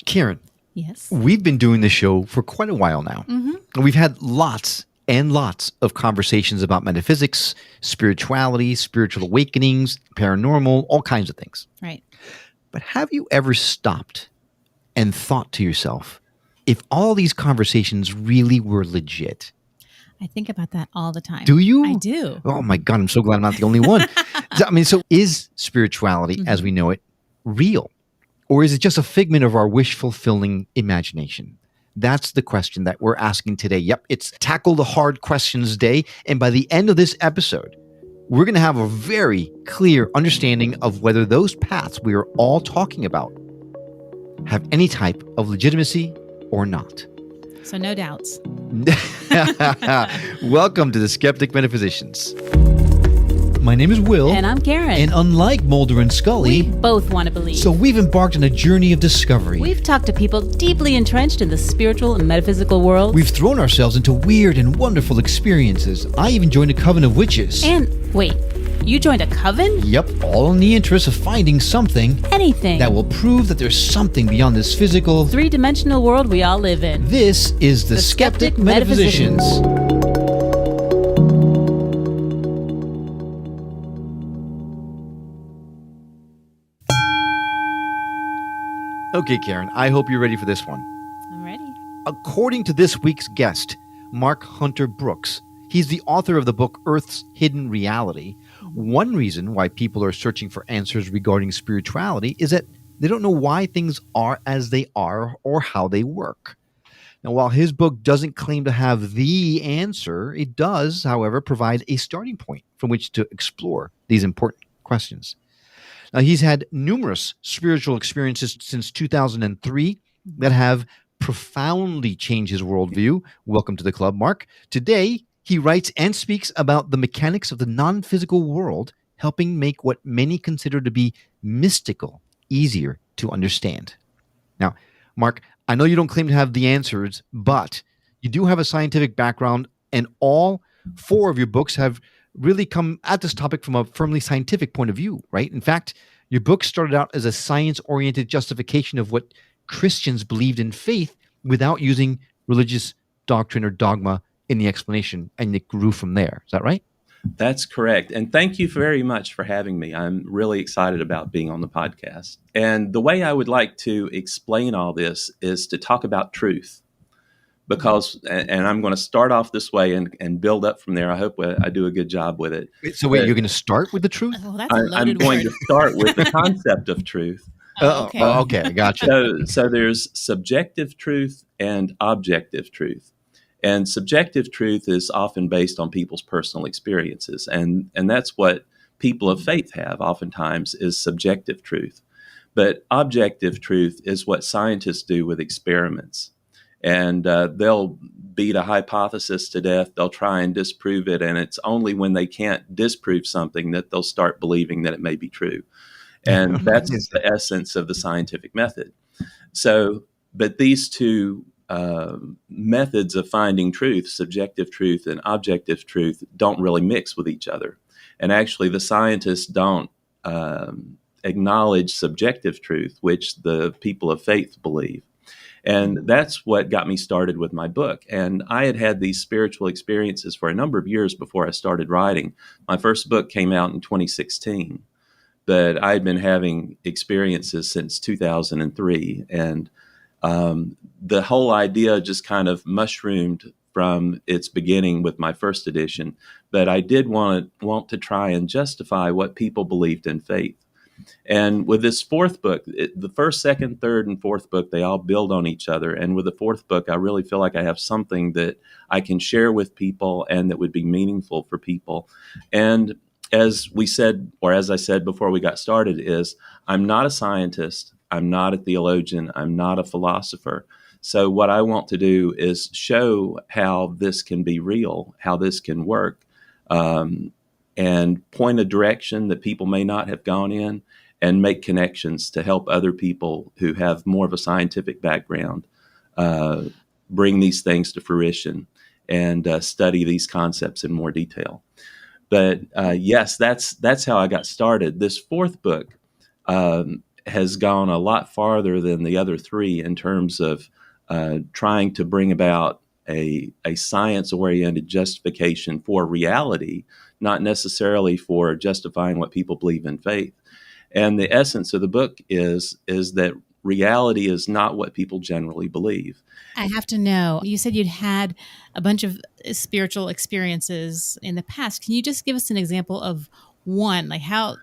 Karen, Yes. we've been doing this show for quite a while now. Mm-hmm. And we've had lots and lots of conversations about metaphysics, spirituality, spiritual awakenings, paranormal, all kinds of things. Right. But have you ever stopped and thought to yourself, if all these conversations really were legit? I think about that all the time. Do you? I do. Oh my God, I'm so glad I'm not the only one. So is spirituality as we know it real? Or is it just a figment of our wish-fulfilling imagination? That's the question that we're asking today. Yep, it's Tackle the Hard Questions Day. And by the end of this episode, we're going to have a very clear understanding of whether those paths we are all talking about have any type of legitimacy or not. So no doubts. Welcome to the Skeptic Metaphysicians. My name is Will. And I'm Karen. And unlike Mulder and Scully, we both want to believe. So we've embarked on a journey of discovery. We've talked to people deeply entrenched in the spiritual and metaphysical world. We've thrown ourselves into weird and wonderful experiences. I even joined a coven of witches. And wait, you joined a coven? Yep, all in the interest of finding something. Anything. That will prove that there's something beyond this physical, three-dimensional world we all live in. This is the Skeptic Metaphysicians. Okay, Karen, I hope you're ready for this one. I'm ready. According to this week's guest, Mark Hunter Brooks, he's the author of the book Earth's Hidden Reality. One reason why people are searching for answers regarding spirituality is that they don't know why things are as they are or how they work. Now, while his book doesn't claim to have the answer, it does, however, provide a starting point from which to explore these important questions. Now, he's had numerous spiritual experiences since 2003 that have profoundly changed his worldview. Welcome to the club, Mark. Today, he writes and speaks about the mechanics of the non-physical world, helping make what many consider to be mystical easier to understand. Now, Mark, I know you don't claim to have the answers, but you do have a scientific background, and all four of your books have really come at this topic from a firmly scientific point of view, right? In fact, your book started out as a science-oriented justification of what Christians believed in faith without using religious doctrine or dogma in the explanation, and it grew from there. Is that right? That's correct. And thank you very much for having me. I'm really excited about being on the podcast. And the way I would like to explain all this is to talk about truth. Because, and I'm going to start off this way and build up from there. I hope I do a good job with it. So wait, you're going to start with the truth? Oh, that's a loaded I'm going word. to start with the concept of truth. Okay, gotcha. So there's subjective truth and objective truth. And subjective truth is often based on people's personal experiences. And that's what people of faith have oftentimes is subjective truth. But objective truth is what scientists do with experiments. And they'll beat a hypothesis to death. They'll try and disprove it. And it's only when they can't disprove something that they'll start believing that it may be true. And that's the essence of the scientific method. So, but these two methods of finding truth, subjective truth and objective truth, don't really mix with each other. And actually, the scientists don't acknowledge subjective truth, which the people of faith believe. And that's what got me started with my book. And I had had these spiritual experiences for a number of years before I started writing. My first book came out in 2016, but I had been having experiences since 2003. And the whole idea just kind of mushroomed from its beginning with my first edition. But I did want to try and justify what people believed in faith. And with this fourth book, the first, second, third, and fourth book, they all build on each other. And with the fourth book, I really feel like I have something that I can share with people and that would be meaningful for people. And as we said, or as I said before we got started, is I'm not a scientist. I'm not a theologian. I'm not a philosopher. So what I want to do is show how this can be real, how this can work, and point a direction that people may not have gone in, and make connections to help other people who have more of a scientific background bring these things to fruition and study these concepts in more detail. But yes, that's how I got started. This fourth book has gone a lot farther than the other three in terms of trying to bring about a science-oriented justification for reality, not necessarily for justifying what people believe in faith. And the essence of the book is that reality is not what people generally believe. I have to know, you said you'd had a bunch of spiritual experiences in the past. Can you just give us an example of one? Like how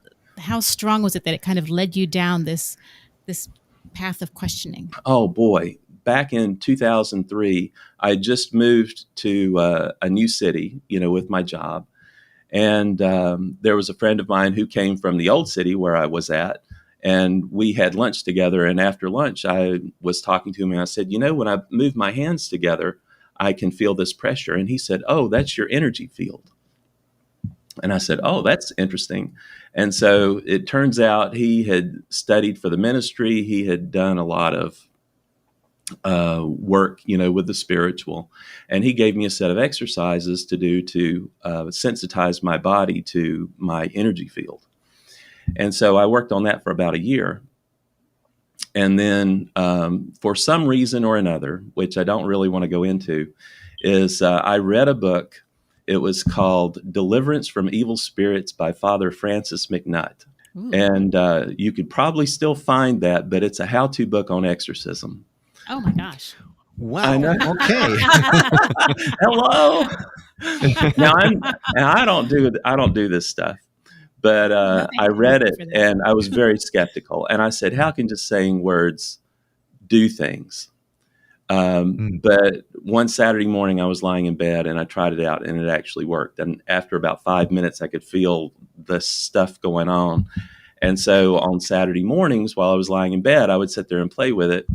strong was it that it kind of led you down this path of questioning? Oh boy. Back in 2003, I just moved to a new city, with my job. And there was a friend of mine who came from the old city where I was at, and we had lunch together. And after lunch, I was talking to him, and I said, when I move my hands together, I can feel this pressure. And he said, oh, that's your energy field. And I said, oh, that's interesting. And so it turns out he had studied for the ministry. He had done a lot of work, with the spiritual. And he gave me a set of exercises to do to sensitize my body to my energy field. And so I worked on that for about a year. And then for some reason or another, which I don't really want to go into, is I read a book. It was called Deliverance from Evil Spirits by Father Francis McNutt. Ooh. And you could probably still find that, but it's a how-to book on exorcism. Oh my gosh. Wow. I know. Okay. Hello. Now I don't do this stuff, but I read it and I was very skeptical. And I said, how can just saying words do things? But one Saturday morning I was lying in bed and I tried it out and it actually worked. And after about 5 minutes, I could feel the stuff going on. And so on Saturday mornings while I was lying in bed, I would sit there and play with it.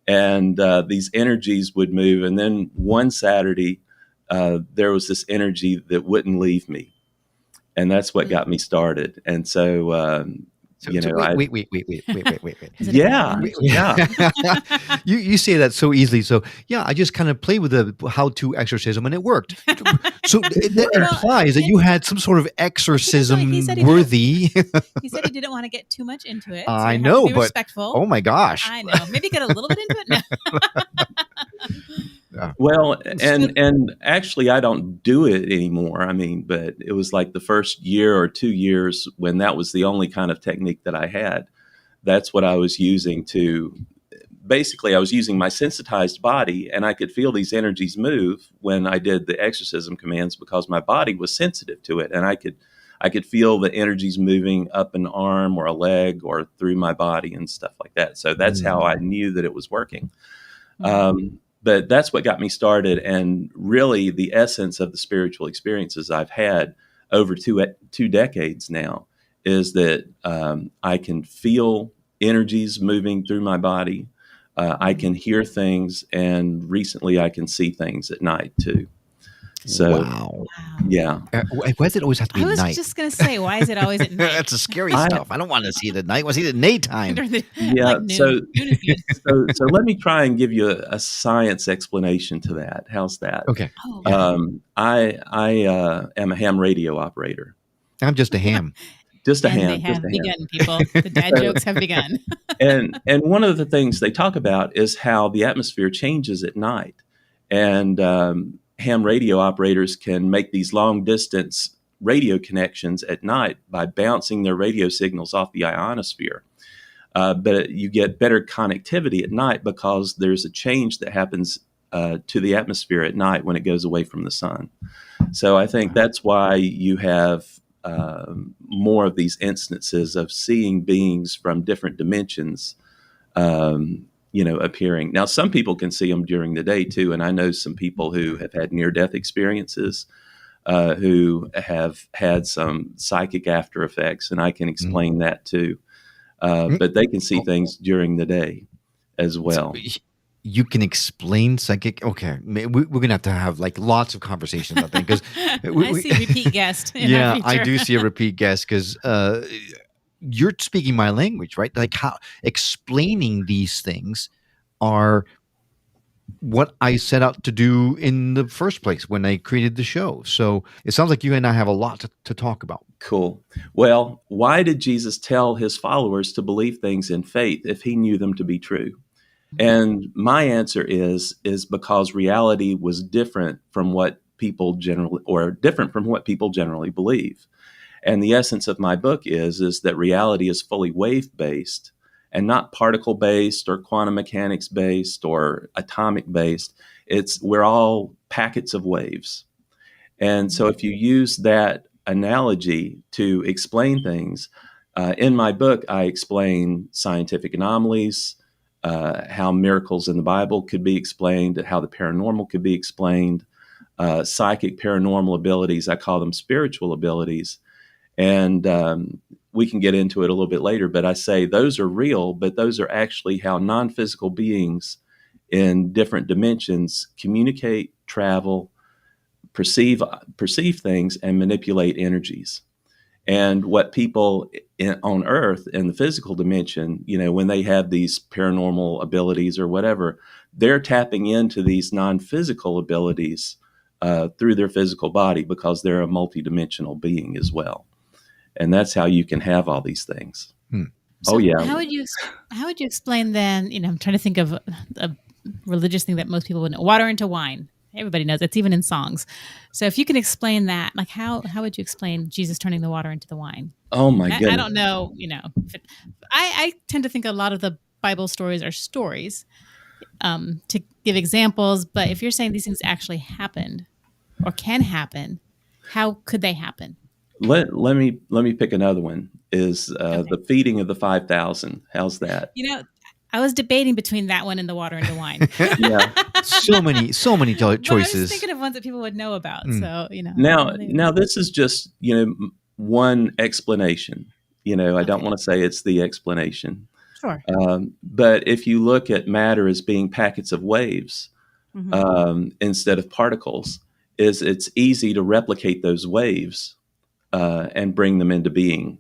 And these energies would move. And then one Saturday, there was this energy that wouldn't leave me. And that's what got me started. And so, wait. Yeah. You say that so easily. So yeah, I just kind of played with the how-to exorcism and it worked. So that implies that you had some sort of exorcism worthy. He said he didn't want to get too much into it. So I know, but respectful. Oh my gosh. I know. Maybe get a little bit into it now. Well, and actually I don't do it anymore. I mean, but it was like the first year or 2 years when that was the only kind of technique that I had. That's what I was using basically I was using my sensitized body and I could feel these energies move when I did the exorcism commands because my body was sensitive to it. And I could feel the energies moving up an arm or a leg or through my body and stuff like that. So that's how I knew that it was working. But that's what got me started. And really the essence of the spiritual experiences I've had over two decades now is that I can feel energies moving through my body. I can hear things. And recently I can see things at night too. So, wow. Yeah. Why does it always have to be I was night? just going to say, why is it always at night? That's the scary stuff. I don't want to see it at night. I want to see it at nighttime. Yeah. Like So let me try and give you a science explanation to that. How's that? Okay. Oh, I am a ham radio operator. I'm just a ham. Just a and ham. they have just a begun, ham. people. The dad jokes have begun. And one of the things they talk about is how the atmosphere changes at night. And ham radio operators can make these long distance radio connections at night by bouncing their radio signals off the ionosphere. But you get better connectivity at night because there's a change that happens to the atmosphere at night when it goes away from the sun. So I think that's why you have more of these instances of seeing beings from different dimensions appearing. Now, some people can see them during the day too. And I know some people who have had near-death experiences who have had some psychic after effects, and I can explain that too. But they can see things during the day as well. So you can explain psychic. Okay, we're gonna have to have like lots of conversations, I think, because I see repeat guest. Yeah, I do see a repeat guest because you're speaking my language, right? Like how explaining these things are what I set out to do in the first place when I created the show. So it sounds like you and I have a lot to talk about. Cool. Well, why did Jesus tell his followers to believe things in faith if he knew them to be true? And my answer is because reality was different from what people generally believe. And the essence of my book is that reality is fully wave-based and not particle-based or quantum mechanics-based or atomic-based. We're all packets of waves. And so if you use that analogy to explain things, in my book, I explain scientific anomalies, how miracles in the Bible could be explained, how the paranormal could be explained, psychic paranormal abilities, I call them spiritual abilities. And we can get into it a little bit later, but I say those are real, but those are actually how non-physical beings in different dimensions communicate, travel, perceive things, and manipulate energies. And what people on Earth in the physical dimension, when they have these paranormal abilities or whatever, they're tapping into these non-physical abilities through their physical body because they're a multidimensional being as well. And that's how you can have all these things. So oh yeah. How would you explain then? I'm trying to think of a religious thing that most people would know: water into wine. Everybody knows it's even in songs. So if you can explain that, like how would you explain Jesus turning the water into the wine? Oh my goodness. I don't know. I tend to think a lot of the Bible stories are stories to give examples. But if you're saying these things actually happened or can happen, how could they happen? Let me pick another one. Is the feeding of the 5,000? How's that? I was debating between that one and the water into wine. Yeah, so many choices. But I was thinking of ones that people would know about. So Now this is just one explanation. I don't want to say it's the explanation. Sure. But if you look at matter as being packets of waves instead of particles, it's easy to replicate those waves and bring them into being.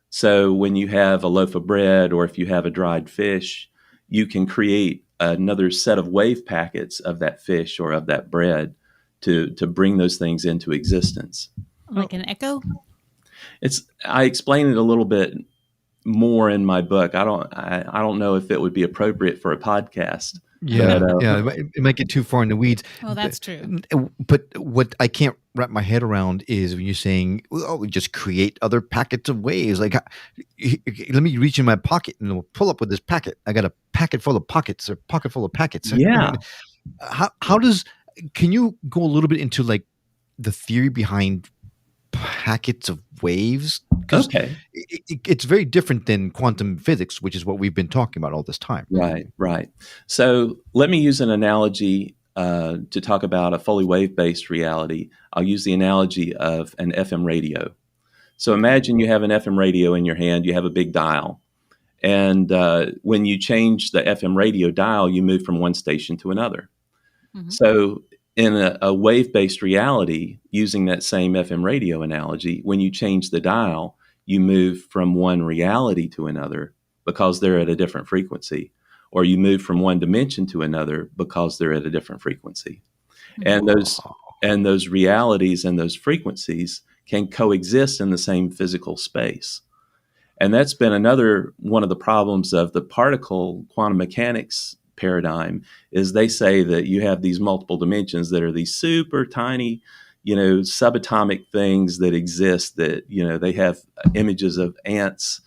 So when you have a loaf of bread or if you have a dried fish, you can create another set of wave packets of that fish or of that bread to bring those things into existence. Like an echo? I explain it a little bit more in my book. I don't know if it would be appropriate for a podcast. Yeah, it might get too far in the weeds. Oh, that's true. But what I can't wrap my head around is when you're saying, "Oh, we just create other packets of waves." Like, let me reach in my pocket and it'll pull up with this packet. I got a packet full of pockets or pocket full of packets. Yeah. Can you go a little bit into like the theory behind packets of waves? Okay. It's very different than quantum physics, which is what we've been talking about all this time. Right. So let me use an analogy to talk about a fully wave-based reality. I'll use the analogy of an FM radio. So imagine you have an FM radio in your hand, you have a big dial. And when you change the FM radio dial, you move from one station to another. Mm-hmm. So in a wave-based reality, using that same FM radio analogy, when you change the dial, you move from one reality to another because they're at a different frequency, or you move from one dimension to another because they're at a different frequency. And those realities and those frequencies can coexist in the same physical space. And that's been another one of the problems of the particle quantum mechanics paradigm, is they say that you have these multiple dimensions that are these super tiny, subatomic things that exist, that, they have images of ants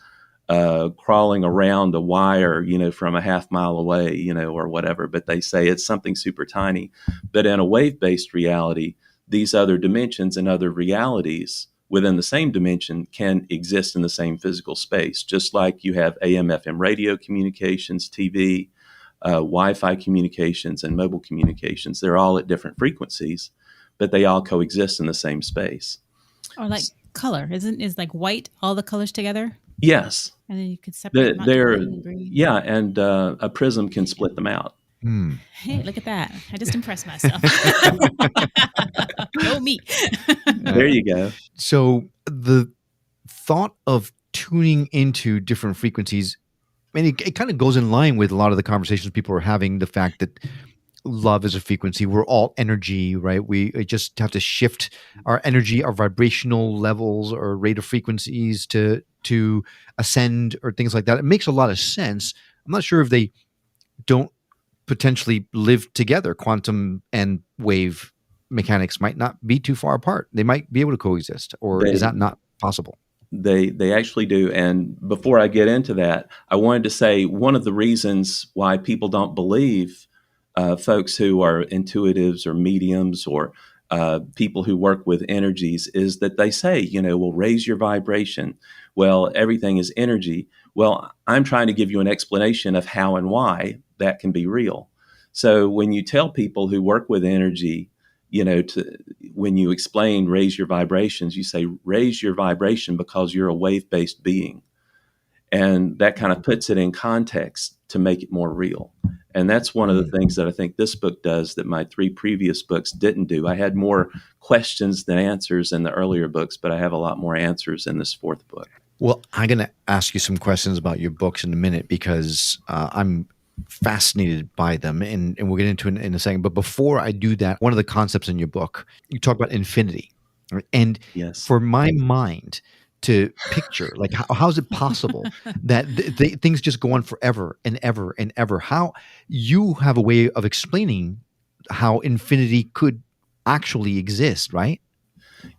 crawling around a wire, from a half mile away, or whatever, but they say it's something super tiny. But in a wave-based reality, these other dimensions and other realities within the same dimension can exist in the same physical space, just like you have AM, FM radio communications, TV, Wi-Fi communications, and mobile communications. They're all at different frequencies, but they all coexist in the same space. Or like color, is like white all the colors together? Yes. And then you could separate them. Yeah, and a prism can split them out. Hey, look at that. I just impressed myself. Go me. There you go. So the thought of tuning into different frequencies, mean, it kind of goes in line with a lot of the conversations people are having, the fact that love is a frequency. We're all energy, right? We just have to shift our energy, our vibrational levels or rate of frequencies to ascend or things like that. It makes a lot of sense. I'm not sure if they don't potentially live together. Quantum and wave mechanics might not be too far apart. They might be able to coexist, or is They that not possible? they actually do. And before I get into that, I wanted to say one of the reasons why people don't believe folks who are intuitives or mediums or people who work with energies is that they say, well, raise your vibration. Well, everything is energy. Well, I'm trying to give you an explanation of how and why that can be real. So when you tell people who work with energy, when you explain raise your vibrations, you say raise your vibration because you're a wave-based being. And that kind of puts it in context to make it more real. And that's one of the things that I think this book does that my 3 previous books didn't do. I had more questions than answers in the earlier books, but I have a lot more answers in this 4th book. Well, I'm going to ask you some questions about your books in a minute because I'm fascinated by them, and we'll get into it in a second. But before I do that, one of the concepts in your book, you talk about infinity. Right? And Yes. for my mind to picture, like, how is it possible that things just go on forever and ever and ever? How you have a way of explaining how infinity could actually exist, right?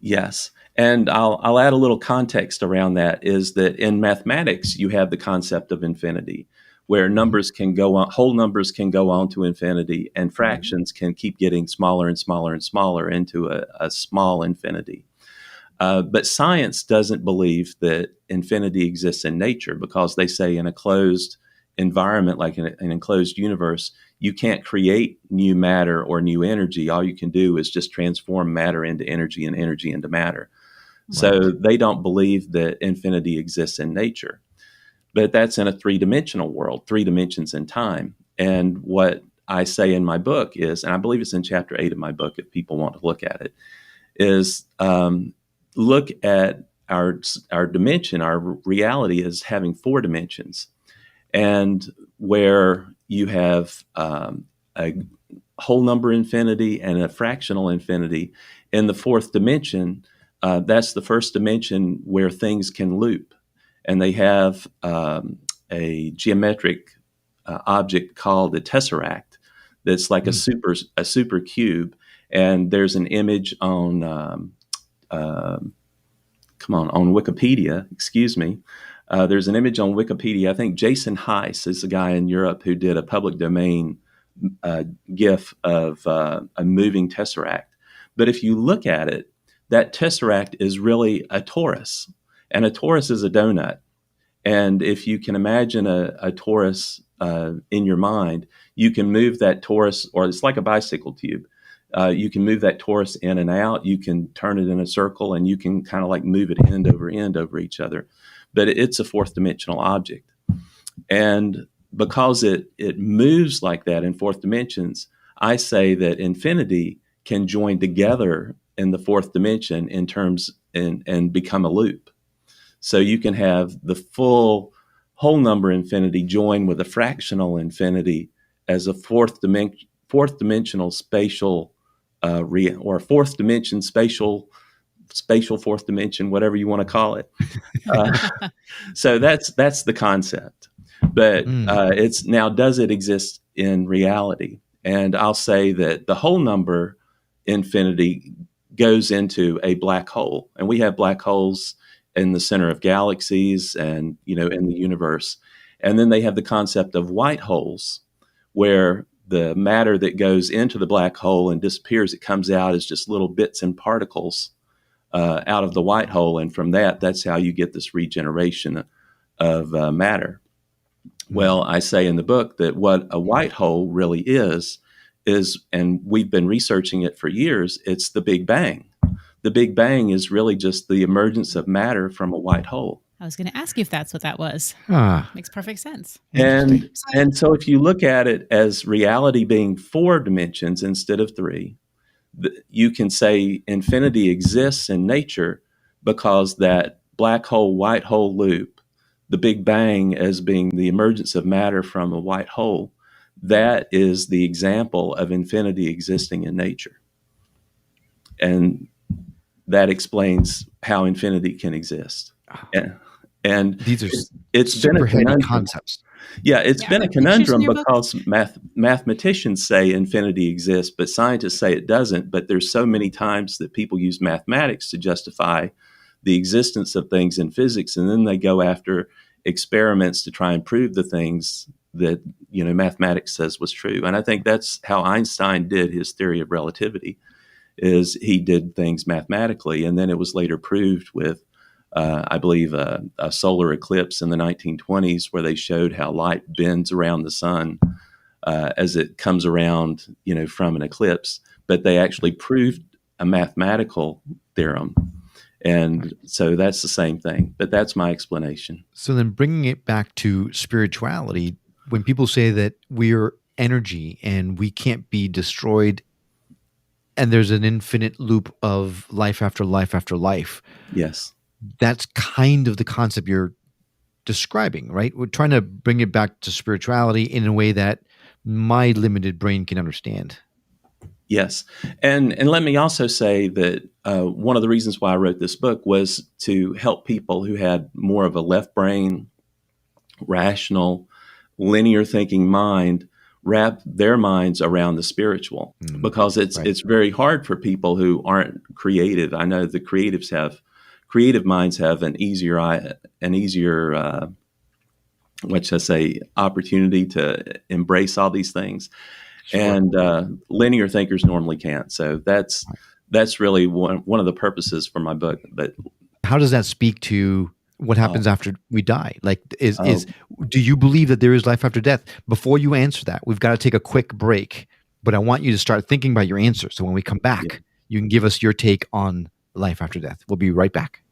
Yes. And I'll add a little context around that, is that in mathematics, you have the concept of infinity, where numbers can go on, whole numbers can go on to infinity, and fractions can keep getting smaller and smaller and smaller into a small infinity. But science doesn't believe that infinity exists in nature, because they say in a closed environment, like an enclosed universe, you can't create new matter or new energy. All you can do is just transform matter into energy and energy into matter. Right. So they don't believe that infinity exists in nature. But that's in a 3-dimensional world, 3 dimensions in time. And what I say in my book is, and I believe it's in chapter 8 of my book if people want to look at it, is look at our dimension, our reality as having 4 dimensions. And where you have a whole number infinity and a fractional infinity, in the 4th dimension, that's the first dimension where things can loop. And they have a geometric object called a tesseract that's like a super cube. And there's an image on on Wikipedia. Excuse me. There's an image on Wikipedia. I think Jason Heiss is the guy in Europe who did a public domain GIF of a moving tesseract. But if you look at it, that tesseract is really a torus. And a torus is a donut. And if you can imagine a torus in your mind, you can move that torus, or it's like a bicycle tube. You can move that torus in and out. You can turn it in a circle, and you can kind of like move it end over each other. But it's a 4th dimensional object. And because it moves like that in 4th dimensions, I say that infinity can join together in the 4th dimension in terms and become a loop. So you can have the full whole number infinity join with a fractional infinity as a 4th dimensional spatial or 4th dimension spatial 4th dimension, whatever you want to call it. So that's the concept. But it's now, does it exist in reality? And I'll say that the whole number infinity goes into a black hole, and we have black holes in the center of galaxies and in the universe. And then they have the concept of white holes, where the matter that goes into the black hole and disappears, it comes out as just little bits and particles out of the white hole. And from that's how you get this regeneration of matter. Well, I say in the book that what a white hole really is, and we've been researching it for years, it's the Big Bang. The Big Bang is really just the emergence of matter from a white hole. I was going to ask you if that's what that was. Makes perfect sense. And so if you look at it as reality being 4 dimensions instead of 3, you can say infinity exists in nature because that black hole, white hole loop, the Big Bang as being the emergence of matter from a white hole, that is the example of infinity existing in nature. And that explains how infinity can exist. And These are it's been super a heady conundrum. concepts. Yeah, it's Yeah, been are a there pictures in conundrum your book? because mathematicians say infinity exists, but scientists say it doesn't. But there's so many times that people use mathematics to justify the existence of things in physics, and then they go after experiments to try and prove the things that mathematics says was true. And I think that's how Einstein did his theory of relativity, is he did things mathematically, and then it was later proved with I believe a solar eclipse in the 1920s, where they showed how light bends around the sun as it comes around, from an eclipse. But they actually proved a mathematical theorem. And so that's the same thing. But that's my explanation. So then bringing it back to spirituality, when people say that we're energy and we can't be destroyed and there's an infinite loop of life after life after life, Yes. that's kind of the concept you're describing, right? We're trying to bring it back to spirituality in a way that my limited brain can understand. Yes. And let me also say that one of the reasons why I wrote this book was to help people who had more of a left brain, rational, linear thinking mind wrap their minds around the spiritual, because it's very hard for people who aren't creative. I know the creative minds have an easier opportunity to embrace all these things. Sure. And linear thinkers normally can't. So that's really one of the purposes for my book. But how does that speak to what happens after we die? Like, do you believe that there is life after death? Before you answer that, we've got to take a quick break, but I want you to start thinking about your answer. So when we come back, you can give us your take on life after death. We'll be right back.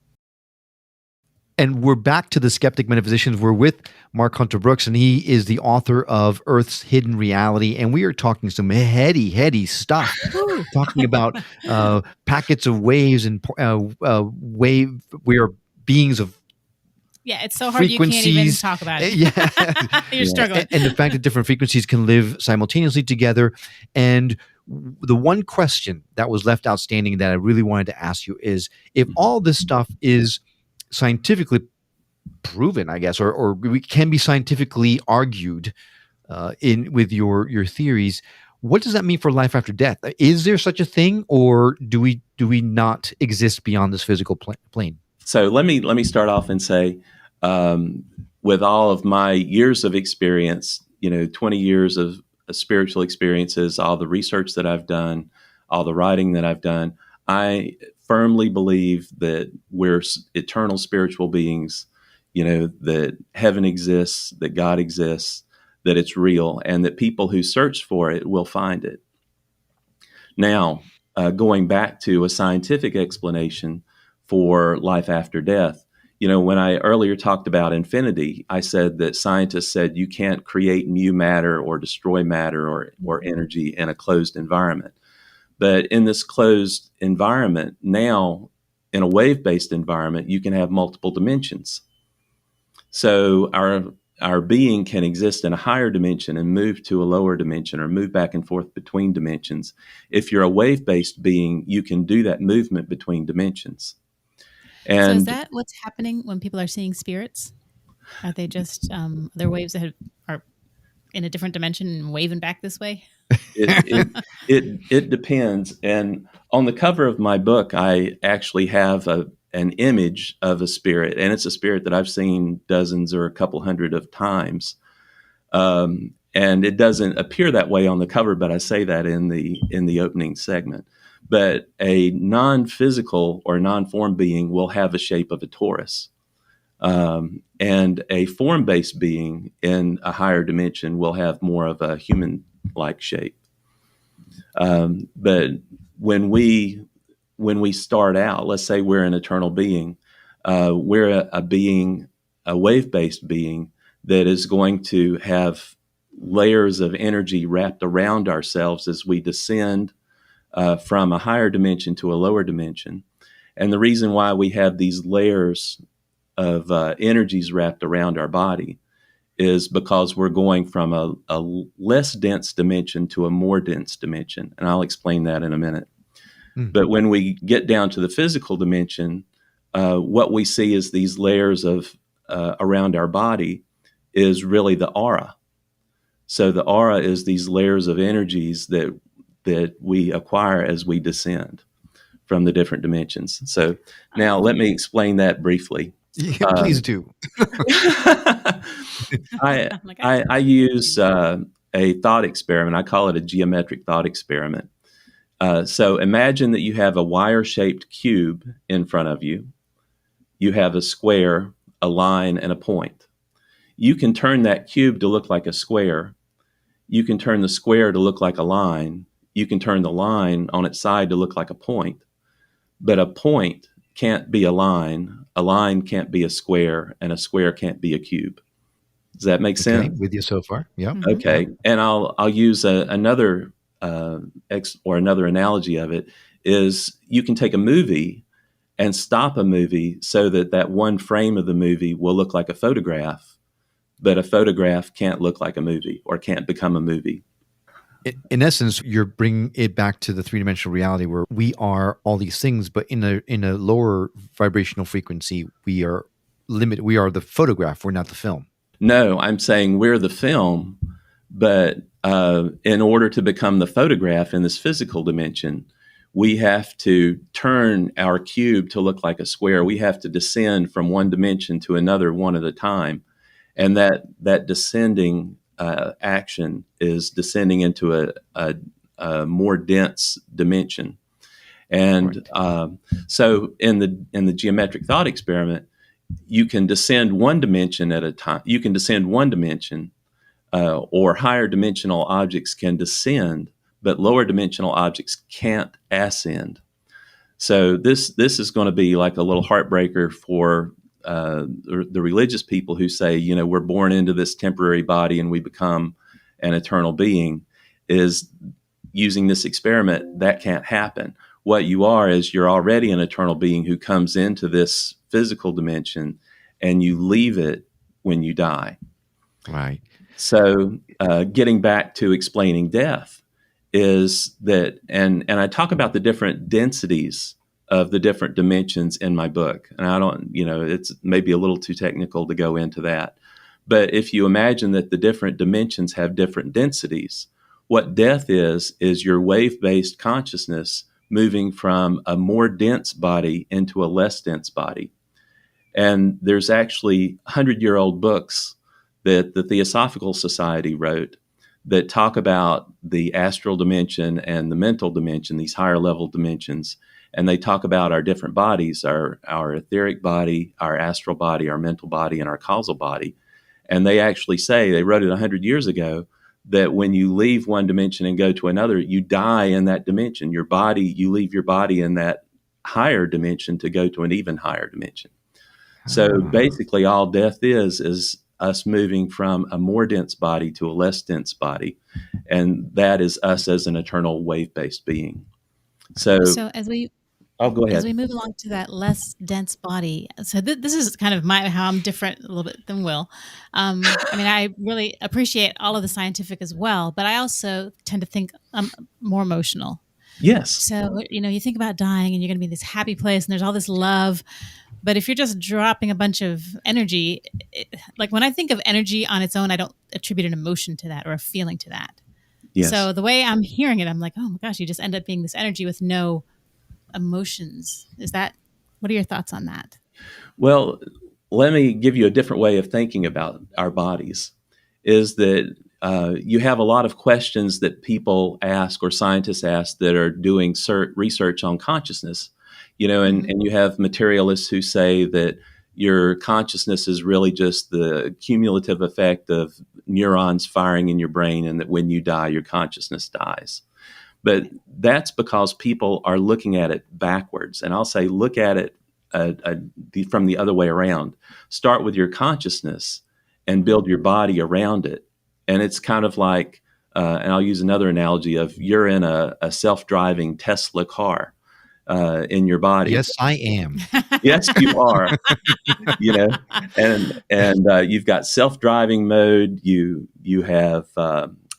And we're back to the Skeptic Metaphysicians. We're with Mark Hunter Brooks, and he is the author of Earth's Hidden Reality. And we are talking some heady stuff, talking about packets of waves and we are beings of it's so hard you can't even talk about it. You're struggling. And the fact that different frequencies can live simultaneously together. And the one question that was left outstanding that I really wanted to ask you is, if all this stuff is scientifically proven, I guess, or we can be scientifically argued with your theories, what does that mean for life after death? Is there such a thing, or do we not exist beyond this physical plane? So let me start off and say, with all of my years of experience, 20 years of spiritual experiences, all the research that I've done, all the writing that I've done, I firmly believe that we're eternal spiritual beings, that heaven exists, that God exists, that it's real, and that people who search for it will find it. Now, going back to a scientific explanation for life after death, when I earlier talked about infinity, I said that scientists said you can't create new matter or destroy matter or energy in a closed environment. But in this closed environment, now in a wave-based environment, you can have multiple dimensions. So our being can exist in a higher dimension and move to a lower dimension, or move back and forth between dimensions. If you're a wave-based being, you can do that movement between dimensions. And so is that what's happening when people are seeing spirits? Are they just their waves that are in a different dimension and waving back this way? It depends. And on the cover of my book, I actually have an image of a spirit, and it's a spirit that I've seen dozens or a couple hundred of times. And it doesn't appear that way on the cover, but I say that in the opening segment. But a non-physical or non-form being will have a shape of a torus. And a form-based being in a higher dimension will have more of a human-like shape. But when we start out, let's say we're an eternal being, we're a wave-based being that is going to have layers of energy wrapped around ourselves as we descend from a higher dimension to a lower dimension. And the reason why we have these layers energies wrapped around our body is because we're going from a less dense dimension to a more dense dimension. And I'll explain that in a minute. But when we get down to the physical dimension, what we see is these layers of around our body is really the aura. So the aura is these layers of energies that we acquire as we descend from the different dimensions. So now let me explain that briefly. Yeah, please do. I use a thought experiment. I call it a geometric thought experiment. So imagine that you have a wire-shaped cube in front of you. You have a square, a line, and a point. You can turn that cube to look like a square. You can turn the square to look like a line. You can turn the line on its side to look like a point. But a point can't be a line can't be a square, and a square can't be a cube. Does that make sense? Okay, with you so far? Yeah. Okay, and I'll use another another analogy of it is you can take a movie and stop a movie so that one frame of the movie will look like a photograph, but a photograph can't look like a movie or can't become a movie. In essence, you're bringing it back to the three-dimensional reality where we are all these things, but in a lower vibrational frequency, we are limited. We are the photograph. We're not the film. No, I'm saying we're the film, but in order to become the photograph in this physical dimension, we have to turn our cube to look like a square. We have to descend from one dimension to another one at a time. And that descending action is descending into a more dense dimension. And so in the geometric thought experiment, you can descend one dimension at a time. You can descend one dimension, or higher dimensional objects can descend, but lower dimensional objects can't ascend. So this is going to be like a little heartbreaker for the religious people who say, we're born into this temporary body and we become an eternal being. Is using this experiment, that can't happen. What you are is you're already an eternal being who comes into this physical dimension, and you leave it when you die. Right. So getting back to explaining death is that, and I talk about the different densities of the different dimensions in my book. And I don't, it's maybe a little too technical to go into that. But if you imagine that the different dimensions have different densities, what death is your wave-based consciousness moving from a more dense body into a less dense body. And there's actually 100-year-old books that the Theosophical Society wrote that talk about the astral dimension and the mental dimension, these higher level dimensions. And they talk about our different bodies, our etheric body, our astral body, our mental body, and our causal body. And they actually say, they wrote it 100 years ago, that when you leave one dimension and go to another, you die in that dimension. Your body, you leave your body in that higher dimension to go to an even higher dimension. So basically all death is us moving from a more dense body to a less dense body. And that is us as an eternal wave-based being. So as we go ahead. As we move along to that less dense body, so this is kind of how I'm different a little bit than Will. I really appreciate all of the scientific as well, but I also tend to think I'm more emotional. Yes. So, you think about dying and you're going to be in this happy place and there's all this love. But if you're just dropping a bunch of energy, like when I think of energy on its own, I don't attribute an emotion to that or a feeling to that. Yes. So the way I'm hearing it, I'm like, oh my gosh, you just end up being this energy with no emotions. What are your thoughts on that? Well, let me give you a different way of thinking about our bodies, is that you have a lot of questions that people ask or scientists ask that are doing research on consciousness, and you have materialists who say that your consciousness is really just the cumulative effect of neurons firing in your brain, and that when you die, your consciousness dies. But that's because people are looking at it backwards. And I'll say, look at it from the other way around. Start with your consciousness and build your body around it. And it's kind of like, and I'll use another analogy of you're in a self-driving Tesla car. in your body. Yes, I am. Yes, you are. You know, and you've got self-driving mode. You have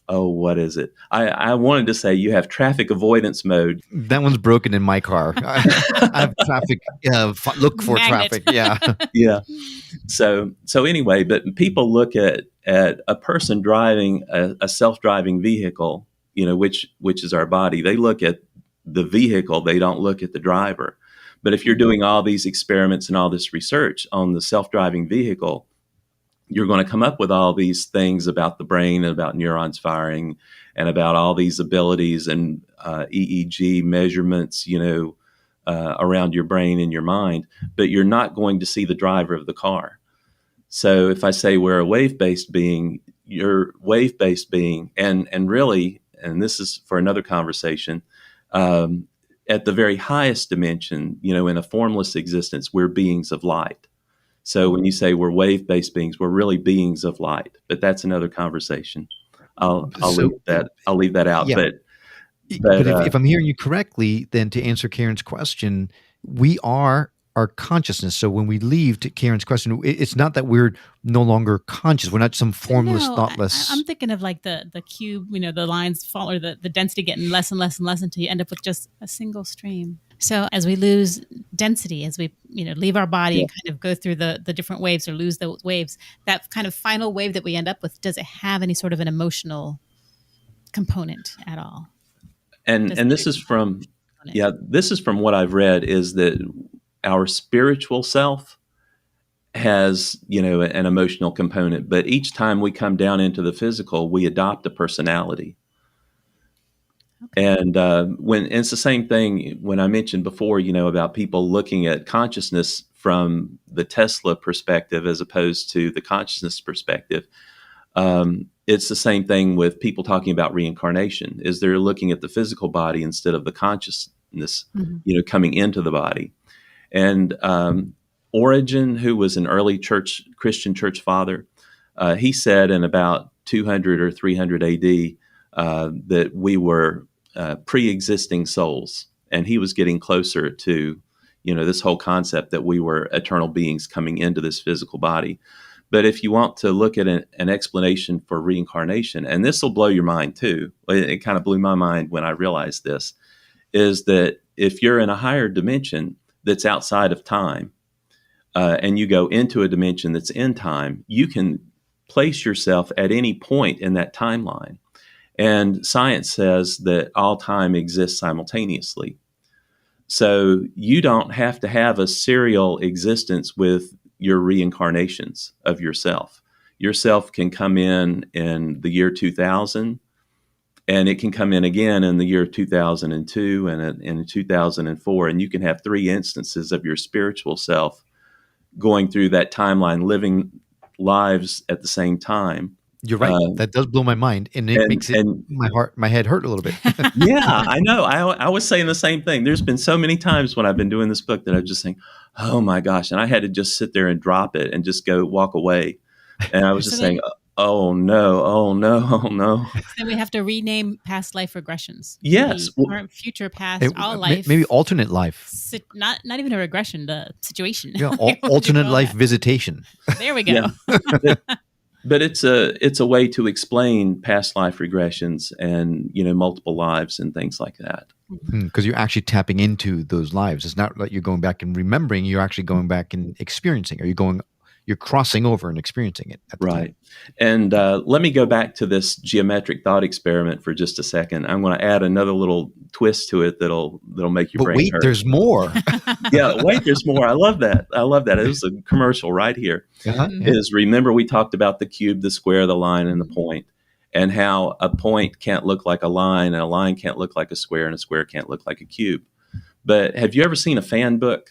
what is it? I wanted to say you have traffic avoidance mode. That one's broken in my car. I have traffic. Look for Magnet. traffic. Yeah. Yeah. So anyway, but people look at a person driving a self-driving vehicle, which is our body. They look at the vehicle. They don't look at the driver. But if you're doing all these experiments and all this research on the self-driving vehicle, you're going to come up with all these things about the brain and about neurons firing and about all these abilities and EEG measurements, around your brain and your mind, but you're not going to see the driver of the car. So if I say we're a wave-based being, you're wave-based being, and really, and this is for another conversation, at the very highest dimension, in a formless existence, we're beings of light. So when you say we're wave-based beings, we're really beings of light. But that's another conversation. I'll leave that out. Yeah. But if I'm hearing you correctly, then to answer Karen's question, we are our consciousness. So when we leave, to Karen's question, it's not that we're no longer conscious. We're not some formless, thoughtless. I'm thinking of like the cube, the lines fall, or the density getting less and less and less until you end up with just a single stream. So as we lose density, as we leave our body and kind of go through the different waves or lose those waves, that kind of final wave that we end up with, does it have any sort of an emotional component at all? And this is from what I've read, is that our spiritual self has an emotional component, but each time we come down into the physical, we adopt a personality. Okay. And it's the same thing when I mentioned before, about people looking at consciousness from the Tesla perspective as opposed to the consciousness perspective. It's the same thing with people talking about reincarnation, is they're looking at the physical body instead of the consciousness, coming into the body. And Origen, who was an early Christian church father, he said in about 200 or 300 AD, that we were pre-existing souls, and he was getting closer to, this whole concept that we were eternal beings coming into this physical body. But if you want to look at an explanation for reincarnation, and this will blow your mind too, it kind of blew my mind when I realized this, is that if you're in a higher dimension that's outside of time, and you go into a dimension that's in time, you can place yourself at any point in that timeline. And science says that all time exists simultaneously. So you don't have to have a serial existence with your reincarnations of yourself. Yourself can come in the year 2000, and it can come in again in the year 2002 and in 2004. And you can have 3 instances of your spiritual self going through that timeline, living lives at the same time. You're right. That does blow my mind, and it makes my head hurt a little bit. Yeah, I know. I was saying the same thing. There's been so many times when I've been doing this book that I'm just saying, oh my gosh. And I had to just sit there and drop it and just go walk away. And I was just saying, oh no. Then we have to rename past life regressions. Yes. Current, future, past, all life. Maybe alternate life. Not even a regression, the situation. Yeah, alternate life visitation. There we go. Yeah. But it's a way to explain past life regressions and, multiple lives and things like that. Because you're actually tapping into those lives. It's not like you're going back and remembering. You're actually going back and experiencing. You're crossing over and experiencing it at the time. And let me go back to this geometric thought experiment for just a second. I'm going to add another little twist to it that'll make your brain hurt. There's more. There's more. I love that. It was a commercial right here. Uh-huh. Is remember we talked about the cube, the square, the line, and the point, and how a point can't look like a line, and a line can't look like a square, and a square can't look like a cube. But have you ever seen a fan book?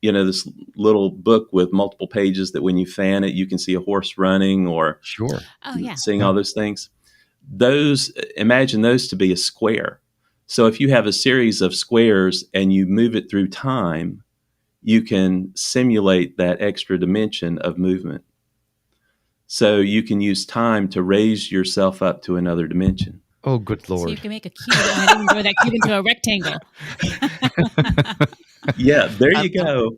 This little book with multiple pages that when you fan it, you can see a horse running or seeing all those things. Imagine those to be a square. So if you have a series of squares and you move it through time, you can simulate that extra dimension of movement. So you can use time to raise yourself up to another dimension. Oh, good So you Lord. can make a cube, and I didn't grow that cube into a rectangle. Yeah, there I, you go.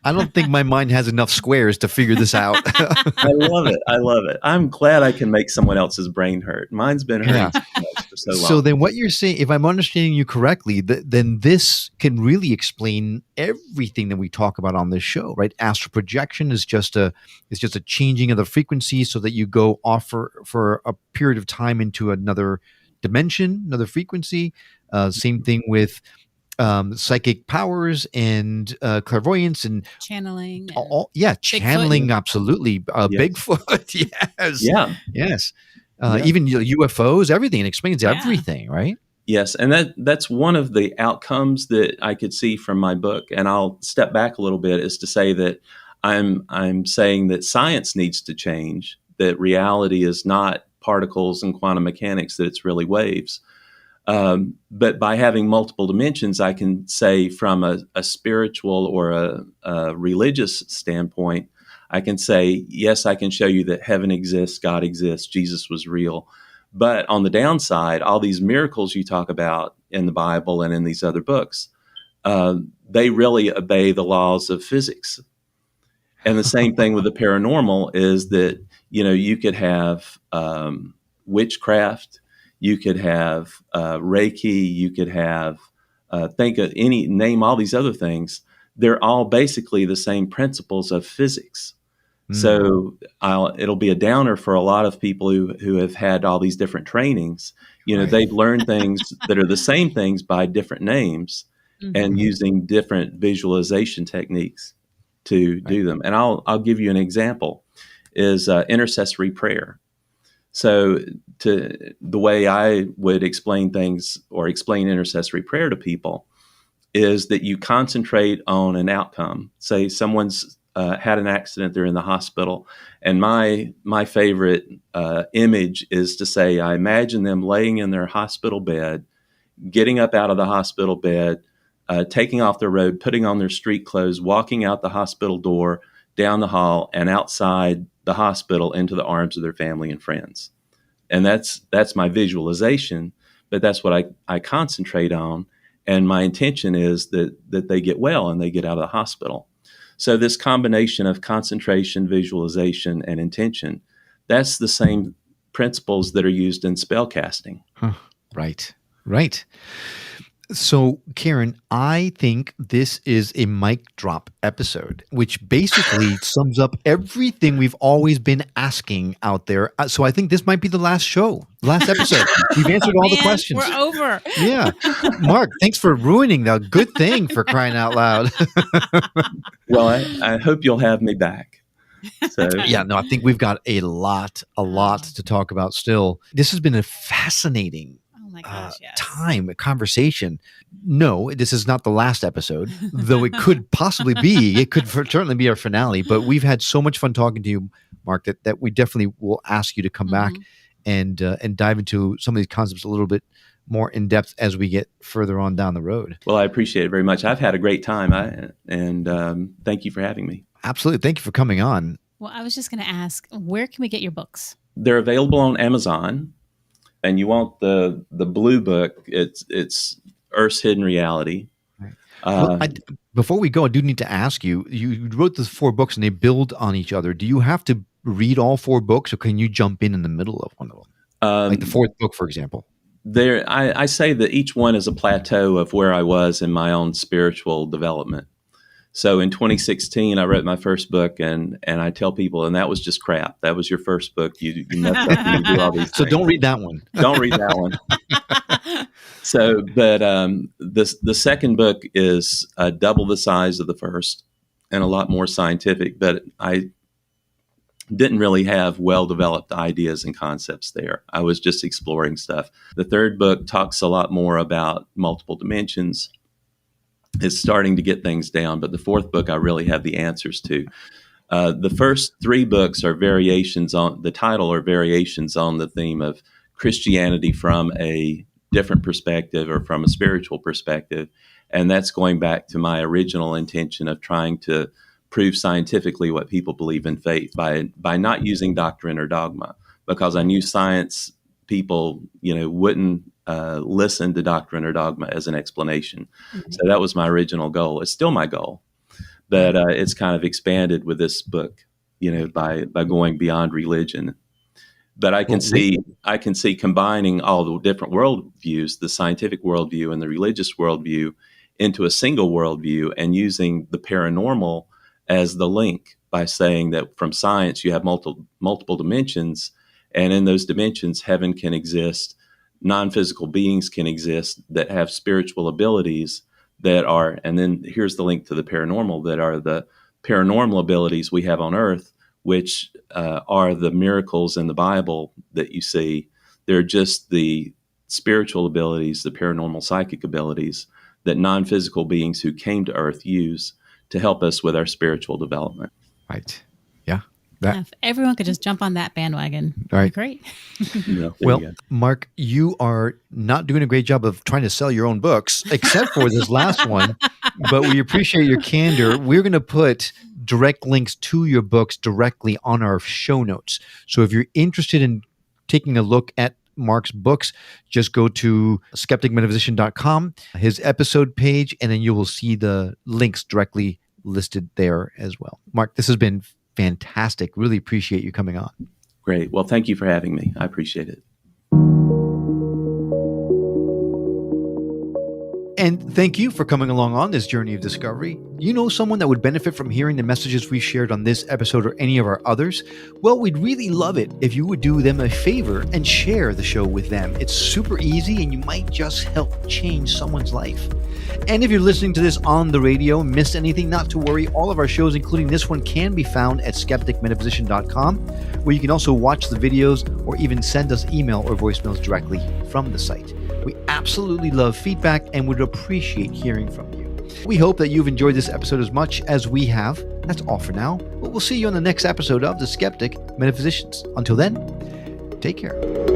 I don't think my mind has enough squares to figure this out. I love it. I love it. I'm glad I can make someone else's brain hurt. Mine's been hurting Yeah. so much for so So long. then what you're saying, if I'm understanding you correctly, then this can really explain everything that we talk about on this show, right? Astral projection is just a changing of the frequency so that you go off for a period of time into another dimension, another frequency. Same thing with psychic powers and clairvoyance and Channeling and channeling, absolutely. Yes. Bigfoot, yes, Yeah. yes. Yeah. Even UFOs, everything. It explains Yeah. everything, right? Yes, and that's one of the outcomes that I could see from my book. And I'll step back a little bit, is to say that I'm saying that science needs to change, that reality is not particles and quantum mechanics, that it's really waves. But by having multiple dimensions, I can say from a spiritual or a religious standpoint, I can say, yes, I can show you that heaven exists, God exists, Jesus was real. But on the downside, all these miracles you talk about in the Bible and in these other books, they really obey the laws of physics. And the same thing with the paranormal is that, you could have witchcraft, you could have Reiki, you could have, name all these other things. They're all basically the same principles of physics. So it'll be a downer for a lot of people who have had all these different trainings. Right. They've learned things that are the same things by different names and using different visualization techniques to do them. And I'll give you an example, is intercessory prayer. So the way I would explain things or explain intercessory prayer to people is that you concentrate on an outcome. Say someone's had an accident, they're in the hospital. And my favorite image is to say, I imagine them laying in their hospital bed, getting up out of the hospital bed, taking off their robe, putting on their street clothes, walking out the hospital door, down the hall, and outside the hospital into the arms of their family and friends. And that's my visualization, but that's what I concentrate on. And my intention is that they get well and they get out of the hospital. So this combination of concentration, visualization, and intention, that's the same principles that are used in spell casting. Huh. Right. So, Karen, I think this is a mic drop episode, which basically sums up everything we've always been asking out there. So I think this might be the last episode. We've answered all the questions. We're over. Yeah. Mark, thanks for ruining the good thing, for crying out loud. Well, I hope you'll have me back. So yeah, no, I think we've got a lot to talk about still. This has been a fascinating my gosh, yes. a conversation. No, this is not the last episode, though it could possibly be. It could certainly be our finale. But we've had so much fun talking to you, Mark, that we definitely will ask you to come back and dive into some of these concepts a little bit more in depth as we get further on down the road. Well, I appreciate it very much. I've had a great time, and thank you for having me. Absolutely. Thank you for coming on. Well, I was just going to ask, where can we get your books? They're available on Amazon. And you want the blue book, it's Earth's Hidden Reality. Right. Well, before we go, I do need to ask you, you wrote the 4 books and they build on each other. Do you have to read all 4 books, or can you jump in the middle of one of them? Like the 4th book, for example. I say that each one is a plateau of where I was in my own spiritual development. So in 2016, I wrote my first book, and I tell people, and that was just crap. That was your first book. You messed up and you do all these things. So don't read that one. Don't read that one. So, but the second book is double the size of the first and a lot more scientific, but I didn't really have well-developed ideas and concepts there. I was just exploring stuff. The third book talks a lot more about multiple dimensions. It's starting to get things down, but the 4th book I really have the answers to. The first 3 books are variations on the title, or variations on the theme of Christianity from a different perspective or from a spiritual perspective. And that's going back to my original intention of trying to prove scientifically what people believe in faith by not using doctrine or dogma, because I knew people, wouldn't listen to doctrine or dogma as an explanation. So that was my original goal. It's still my goal, but it's kind of expanded with this book, by going beyond religion. But I can see combining all the different worldviews, the scientific worldview and the religious worldview, into a single worldview, and using the paranormal as the link by saying that from science you have multiple dimensions, and in those dimensions heaven can exist, non-physical beings can exist that have spiritual abilities that are, and then here's the link to the paranormal, that are the paranormal abilities we have on earth, which are the miracles in the Bible that you see. They're just the spiritual abilities, the paranormal psychic abilities that non-physical beings who came to earth use to help us with our spiritual development. Right. Yeah. If everyone could just jump on that bandwagon, right. Great. Well, Mark, you are not doing a great job of trying to sell your own books, except for this last one, but we appreciate your candor. We're going to put direct links to your books directly on our show notes. So if you're interested in taking a look at Mark's books, just go to skepticmetaphysician.com, his episode page, and then you will see the links directly listed there as well. Mark, this has been fantastic. Really appreciate you coming on. Great. Well, thank you for having me. I appreciate it. And thank you for coming along on this journey of discovery. You know someone that would benefit from hearing the messages we shared on this episode or any of our others? Well, we'd really love it if you would do them a favor and share the show with them. It's super easy and you might just help change someone's life. And if you're listening to this on the radio and missed anything, not to worry. All of our shows, including this one, can be found at skepticmetaphysician.com, where you can also watch the videos or even send us email or voicemails directly from the site. We absolutely love feedback and would appreciate hearing from you. We hope that you've enjoyed this episode as much as we have. That's all for now, but we'll see you on the next episode of The Skeptic Metaphysicians. Until then, take care.